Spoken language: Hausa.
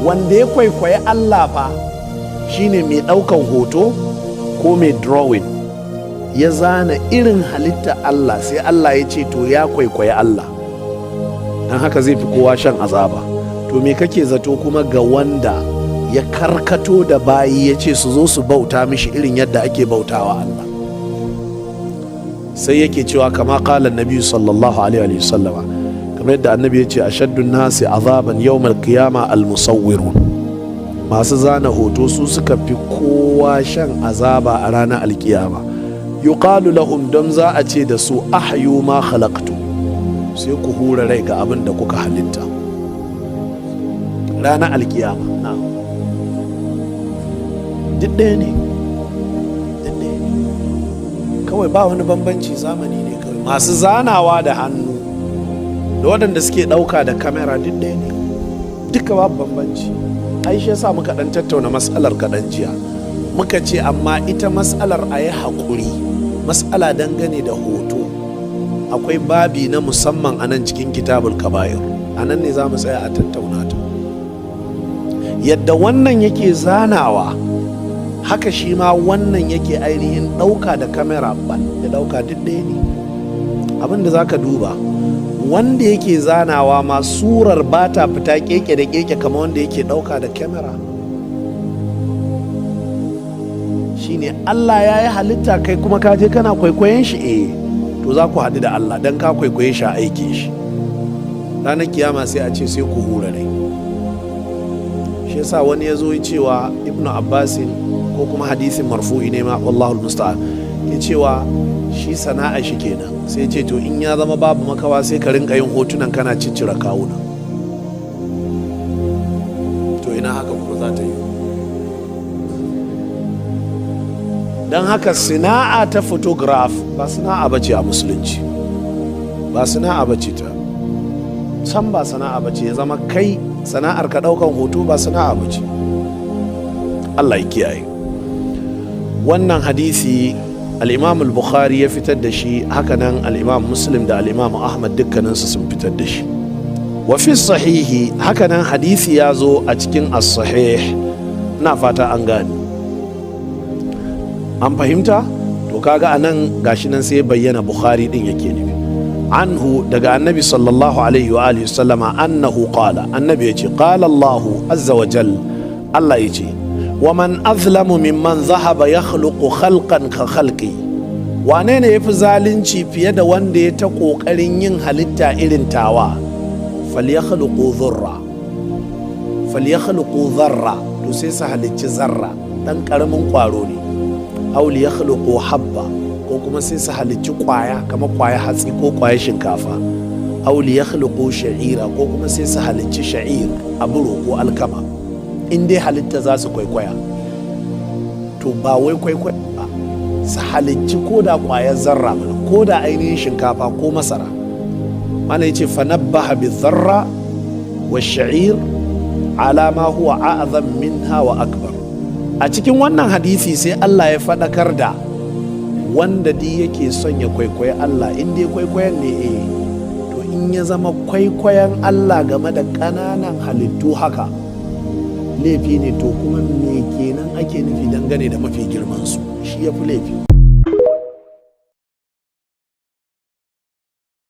wanda ya kwaikwayi Allah fa shine mai ɗaukan hoto ko mai drawing ya zana irin halitta Allah, sai Allah ya ce to ya kwaikwayi Allah, don haka zai fi kowa shan azaba. To me kake zato kuma ga wanda ya karkato da bayi ya ce su zo su bauta mishi irin yadda ake bautawa Allah? Sai yake cewa kama kala nabi sallallahu alaihi wasallama, kamar yadda annabi ya ce ashaddun nasi azaban yawmal qiyama almusawwirun, masu zana hoto su suka fi kowa shan azaba a ranar alkiyama. Yuqalu lahum, don za a ce da su ahyu ma khalaqtu, sai ku hura rai ga abin da kuka halitta ranar alkiyama. Na duk ɗaya ne, kawai ba wani bambanci, zamani ne kawai. Masu zanawa da hannu da waɗanda suke ɗauka da kamera duk ɗaya ne, duka babu bambanci. Ai shi yasa muka ɗan tattauna matsalar kaɗan jiya, muka ce amma ita matsalar a yi haƙuri, matsala dangane da hoto akwai babi na musamman a nan cikin kitabul kaba'ir, a nan ne za mu tsaya a tattauna ta. Yadda wannan yake zanawa haka shi ma wannan yake ainihin ɗauka da kamera ban da ɗauka duk ɗaya ne. Abin da za ka duba, wanda yake zanawa ma surar ba ta fita keke da keke kamar wanda yake ɗauka da kamera. Shine Allah ya yi halitta, kai kuma ka je kana kwaikwayon shi, to za ku haɗu da Allah don ka kwaikwaye shi a aikin shi. Ranar kiyama sai a ce sai ku hura rai. Shi yasa wani ya zo cewa Ibnu Abbasin, ko kuma hadisin marfu'i ne ma, wallahul musta'an, ya cewa shi sana'a shi kenan, sai ce to in ya zama babu makawa sai ka rinka yin hotunan kana ciccira kawuna. To ina haka kuma za ta yi? Don haka sana'a ta photograph ba sana'a bace a musulunci, ba sana'a bace ta, san ba sana'a bace. Ya zama kai sana'ar ka daukan hoto ba sana'a bace. Allah ya kiyaye. Wannan hadisi al-Imam al-Bukhari ya fitar da shi, hakanan al-Imam Muslim da al-Imam Ahmad dukkaninsu sun fitar da shi. Wa fi sahihi, hakanan hadisi ya zo a cikin as-sahih, na fata an gane, an fahimta. To kaga anan gashi nan sai bayyana Bukhari din yake nufi. Anhu, daga annabi sallallahu alaihi wa alihi sallama, annahu qala, annabi yace qala Allahu azza wa jal, Allah yace wa man azlamu mimman zahaba yakhluqu khalqan ka khalqi, wane ne yafi zalunci fiye da wanda ya ta kokarin yin halitta irin tawa? Falyakhluqu dharra, to sai su halicci zarra, dan karamin kwaro ne. Aw liyakhluqu habba, ko kuma sai su halicci kwaya kamar kwaya hatsi ko kwaya shinkafa. Aw liyakhluqu sha'ira, ko kuma sai su halicci sha'ir, aburo ko alkama. In dai halitta za su kwaikwaya, to ba wai kwaikwaya ba, su halicci ko da kwayar zarra mana, ko da ainihin shinkafa ko masara. Mana yace fanabbaha bi zarra wa sha'ir ala ma huwa a'zam minha wa akbar. A cikin wannan hadisi sai Allah ya faɗakar da wanda di yake son ya kwaikwayi Allah, in dai kwaikwayon ne, to in ya zama kwaikwayon Allah game da ƙananan halittu haka laifi ne, to kuma me kenan ake nufi dangane da mafi girman su? Shi ya fi laifi.